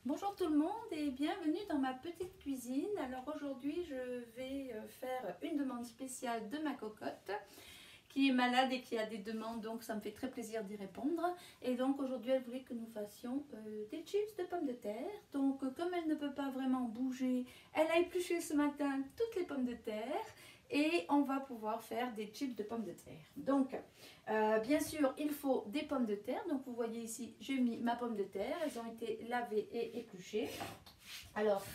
Bonjour tout le monde et bienvenue dans ma petite cuisine. Alors aujourd'hui je vais faire une demande spéciale de ma cocotte qui est malade et qui a des demandes, donc ça me fait très plaisir d'y répondre. Et donc aujourd'hui elle voulait que nous fassions des chips de pommes de terre. Donc comme elle ne peut pas vraiment bouger, elle a épluché ce matin toutes les pommes de terre et on va pouvoir faire des chips de pommes de terre. Donc bien sûr il faut des pommes de terre. Donc vous voyez ici j'ai mis ma pomme de terre, elles ont été lavées et épluchées. Alors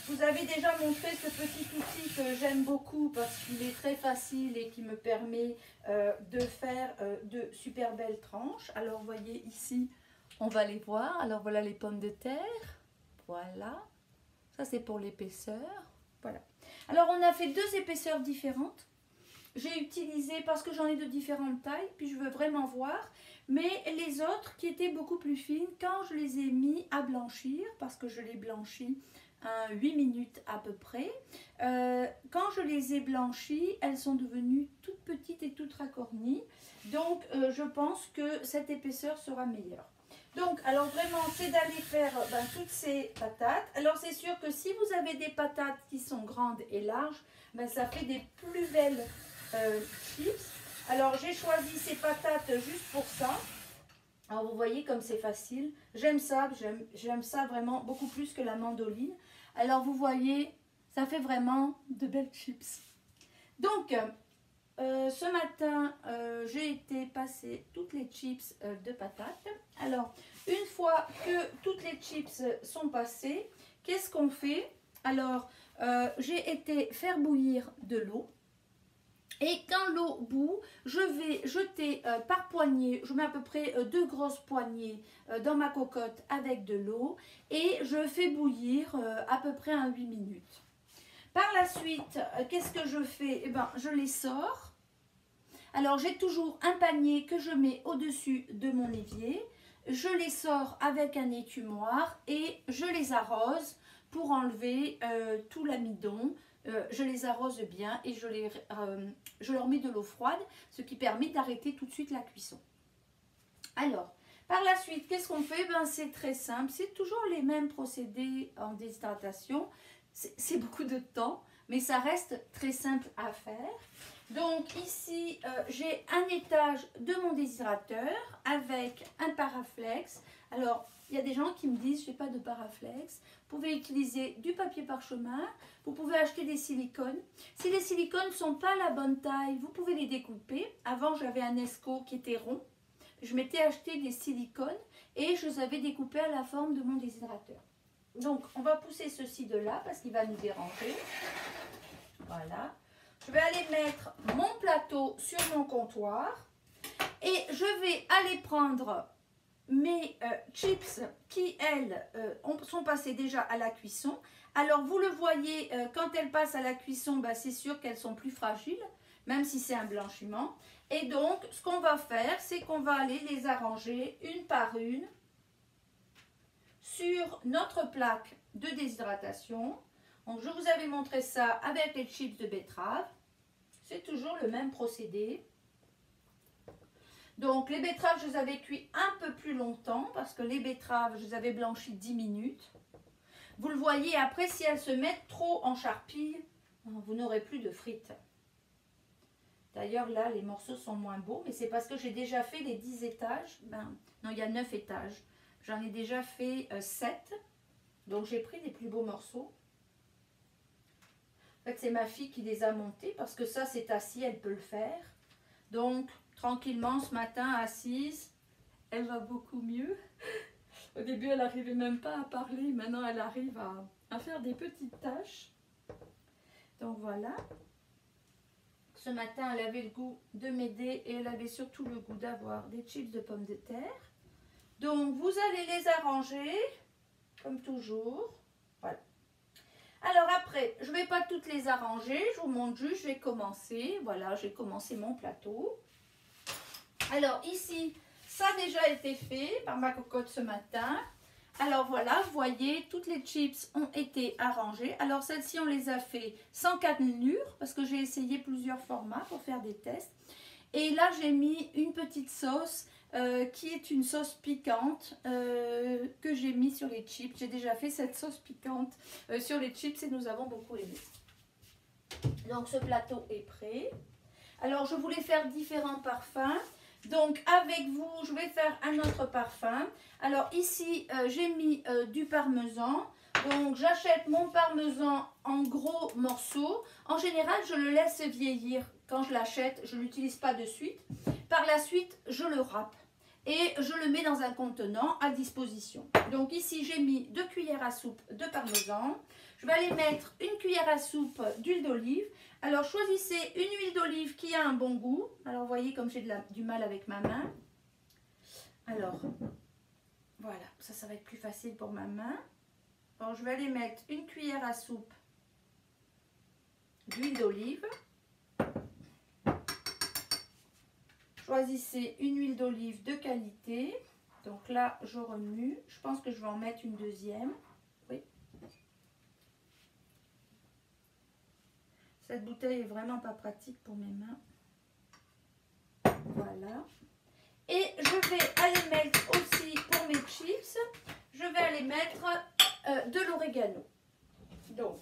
vous avez déjà montré ce petit outil que j'aime beaucoup parce qu'il est très facile et qui me permet de faire de super belles tranches. Alors vous voyez ici, on va les voir. Alors voilà les pommes de terre. Voilà. Ça c'est pour l'épaisseur. Voilà. Alors on a fait deux épaisseurs différentes. J'ai utilisé, parce que j'en ai de différentes tailles, puis je veux vraiment voir, mais les autres qui étaient beaucoup plus fines, quand je les ai mis à blanchir, parce que je les blanchis 8 minutes à peu près, quand je les ai blanchies, elles sont devenues toutes petites et toutes racornies, donc je pense que cette épaisseur sera meilleure. Donc, alors vraiment, c'est d'aller faire toutes ces patates. Alors, c'est sûr que si vous avez des patates qui sont grandes et larges, ça fait des plus belles chips. Alors, j'ai choisi ces patates juste pour ça. Alors, vous voyez comme c'est facile. J'aime ça vraiment beaucoup plus que la mandoline. Alors, vous voyez, ça fait vraiment de belles chips. Donc, ce matin, j'ai été passer toutes les chips de patates. Alors, une fois que toutes les chips sont passées, qu'est-ce qu'on fait? Alors, j'ai été faire bouillir de l'eau. Et quand l'eau bout, je vais jeter par poignée, je mets à peu près deux grosses poignées dans ma cocotte avec de l'eau et je fais bouillir à peu près 8 minutes. Par la suite, qu'est-ce que je fais? Eh bien, je les sors. Alors, j'ai toujours un panier que je mets au-dessus de mon évier. Je les sors avec un écumoire et je les arrose pour enlever tout l'amidon. Je les arrose bien et je leur mets de l'eau froide, ce qui permet d'arrêter tout de suite la cuisson. Alors, par la suite, qu'est-ce qu'on fait? C'est très simple, c'est toujours les mêmes procédés en déshydratation. C'est beaucoup de temps, mais ça reste très simple à faire. Donc ici, j'ai un étage de mon déshydrateur avec un Paraflex. Alors, il y a des gens qui me disent, je n'ai pas de Paraflex. Vous pouvez utiliser du papier parchemin. Vous pouvez acheter des silicones. Si les silicones ne sont pas la bonne taille, vous pouvez les découper. Avant, j'avais un Esco qui était rond. Je m'étais acheté des silicones et je les avais découpés à la forme de mon déshydrateur. Donc, on va pousser ceci de là parce qu'il va nous déranger. Voilà. Je vais aller mettre mon plateau sur mon comptoir et je vais aller prendre mes chips qui, elles, sont passées déjà à la cuisson. Alors, vous le voyez, quand elles passent à la cuisson, c'est sûr qu'elles sont plus fragiles, même si c'est un blanchiment. Et donc, ce qu'on va faire, c'est qu'on va aller les arranger une par une sur notre plaque de déshydratation. Donc, je vous avais montré ça avec les chips de betterave. C'est toujours le même procédé. Donc, les betteraves, je les avais cuits un peu plus longtemps parce que les betteraves, je les avais blanchies 10 minutes. Vous le voyez, après, si elles se mettent trop en charpille, vous n'aurez plus de frites. D'ailleurs, là, les morceaux sont moins beaux, mais c'est parce que j'ai déjà fait les 10 étages. Non, il y a 9 étages. J'en ai déjà fait 7. Donc, j'ai pris les plus beaux morceaux. En fait, c'est ma fille qui les a montés parce que ça, c'est assis, elle peut le faire. Donc, tranquillement, ce matin, assise, elle va beaucoup mieux. Au début, elle n'arrivait même pas à parler. Maintenant, elle arrive à faire des petites tâches. Donc, voilà. Ce matin, elle avait le goût de m'aider et elle avait surtout le goût d'avoir des chips de pommes de terre. Donc, vous allez les arranger, comme toujours. Voilà. Alors après, je ne vais pas toutes les arranger, je vous montre juste, je vais commencer. Voilà, j'ai commencé mon plateau. Alors ici, ça a déjà été fait par ma cocotte ce matin. Alors voilà, vous voyez, toutes les chips ont été arrangées. Alors celles-ci, on les a fait sans cannelure parce que j'ai essayé plusieurs formats pour faire des tests. Et là, j'ai mis une petite sauce qui est une sauce piquante que j'ai mis sur les chips. J'ai déjà fait cette sauce piquante sur les chips et nous avons beaucoup aimé. Donc ce plateau est prêt. Alors je voulais faire différents parfums. Donc avec vous, je vais faire un autre parfum. Alors ici, j'ai mis du parmesan. Donc j'achète mon parmesan en gros morceaux. En général, je le laisse vieillir quand je l'achète. Je ne l'utilise pas de suite. Par la suite, je le râpe et je le mets dans un contenant à disposition. Donc ici, j'ai mis 2 cuillères à soupe de parmesan. Je vais aller mettre 1 cuillère à soupe d'huile d'olive. Alors choisissez une huile d'olive qui a un bon goût. Alors vous voyez comme j'ai du mal avec ma main. Alors voilà, ça va être plus facile pour ma main. Alors je vais aller mettre 1 cuillère à soupe d'huile d'olive. Choisissez une huile d'olive de qualité. Donc là, je remue. Je pense que je vais en mettre une deuxième. Oui. Cette bouteille est vraiment pas pratique pour mes mains. Voilà. Et je vais aller mettre aussi pour mes chips, je vais aller mettre de l'orégano. Donc,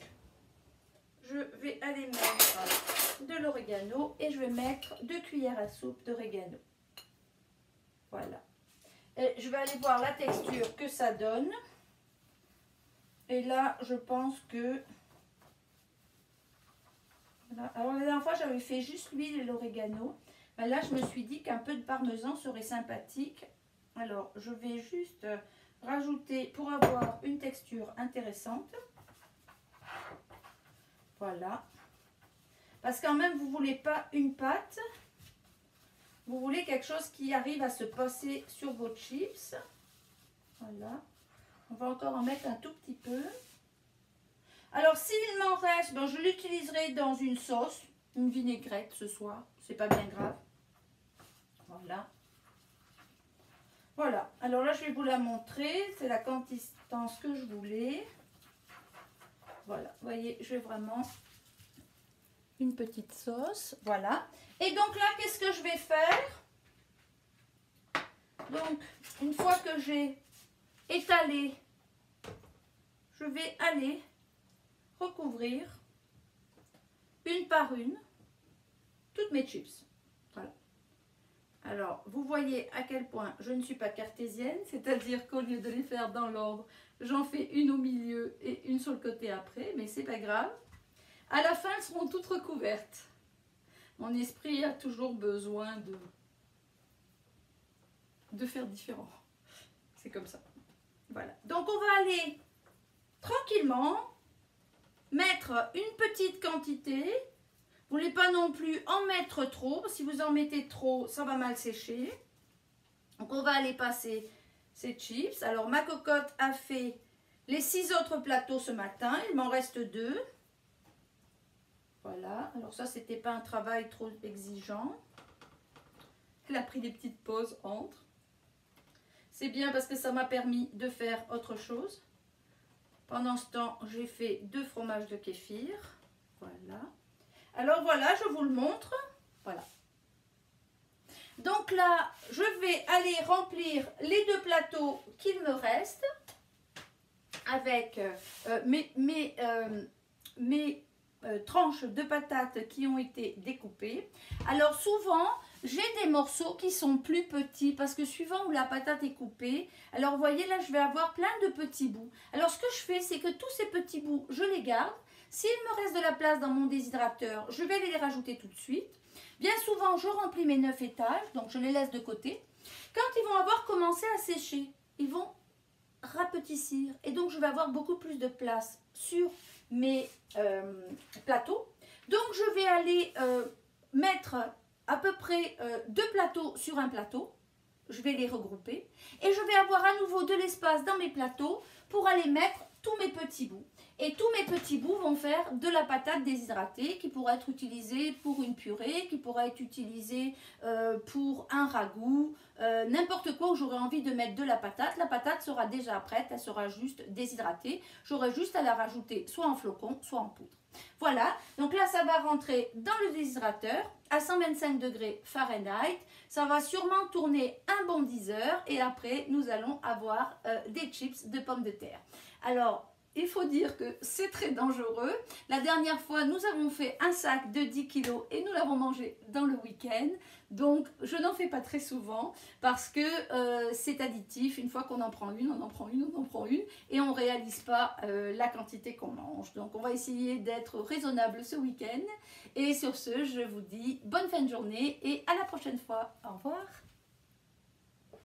je vais aller mettre de l'orégano et je vais mettre 2 cuillères à soupe d'orégano. Voilà. Et je vais aller voir la texture que ça donne. Et là, je pense que... Voilà. Alors, la dernière fois, j'avais fait juste l'huile et l'orégano. Ben là, je me suis dit qu'un peu de parmesan serait sympathique. Alors, je vais juste rajouter pour avoir une texture intéressante. Voilà. Parce quand même, vous ne voulez pas une pâte. Vous voulez quelque chose qui arrive à se passer sur vos chips. Voilà. On va encore en mettre un tout petit peu. Alors, s'il m'en reste, ben, je l'utiliserai dans une sauce, une vinaigrette ce soir. C'est pas bien grave. Voilà. Voilà. Alors là, je vais vous la montrer. C'est la consistance que je voulais. Voilà. Vous voyez, j'ai vraiment une petite sauce. Voilà. Et donc là, qu'est-ce que je vais faire? Donc, une fois que j'ai étalé, je vais aller recouvrir une par une toutes mes chips. Voilà. Alors, vous voyez à quel point je ne suis pas cartésienne, c'est-à-dire qu'au lieu de les faire dans l'ordre, j'en fais une au milieu et une sur le côté après, mais c'est pas grave. À la fin, elles seront toutes recouvertes. Mon esprit a toujours besoin de faire différent. C'est comme ça. Voilà. Donc, on va aller tranquillement mettre une petite quantité. Vous ne voulez pas non plus en mettre trop. Si vous en mettez trop, ça va mal sécher. Donc, on va aller passer ces chips. Alors, ma cocotte a fait les 6 autres plateaux ce matin. Il m'en reste 2. Voilà. Alors, ça, c'était pas un travail trop exigeant. Elle a pris des petites pauses entre. C'est bien parce que ça m'a permis de faire autre chose. Pendant ce temps, j'ai fait 2 fromages de kéfir. Voilà. Alors voilà, je vous le montre. Voilà. Donc là, je vais aller remplir les 2 plateaux qu'il me reste avec mes tranches de patates qui ont été découpées. Alors souvent, j'ai des morceaux qui sont plus petits parce que suivant où la patate est coupée, alors vous voyez là, je vais avoir plein de petits bouts. Alors ce que je fais, c'est que tous ces petits bouts, je les garde. S'il me reste de la place dans mon déshydrateur, je vais les rajouter tout de suite. Bien souvent, je remplis mes 9 étages, donc je les laisse de côté. Quand ils vont avoir commencé à sécher, ils vont rapetissir et donc je vais avoir beaucoup plus de place sur mes plateaux. Donc je vais aller mettre à peu près 2 plateaux sur un plateau. Je vais les regrouper et je vais avoir à nouveau de l'espace dans mes plateaux pour aller mettre tous mes petits bouts. Et tous mes petits bouts vont faire de la patate déshydratée qui pourrait être utilisée pour une purée, qui pourrait être utilisée pour un ragoût, n'importe quoi où j'aurais envie de mettre de la patate. La patate sera déjà prête, elle sera juste déshydratée. J'aurai juste à la rajouter soit en flocons, soit en poudre. Voilà, donc là ça va rentrer dans le déshydrateur à 125 degrés Fahrenheit. Ça va sûrement tourner un bon 10 heures et après nous allons avoir des chips de pommes de terre. Alors, il faut dire que c'est très dangereux. La dernière fois, nous avons fait un sac de 10 kg et nous l'avons mangé dans le week-end. Donc, je n'en fais pas très souvent parce que c'est additif. Une fois qu'on en prend une, on en prend une, on en prend une et on ne réalise pas la quantité qu'on mange. Donc, on va essayer d'être raisonnable ce week-end. Et sur ce, je vous dis bonne fin de journée et à la prochaine fois. Au revoir.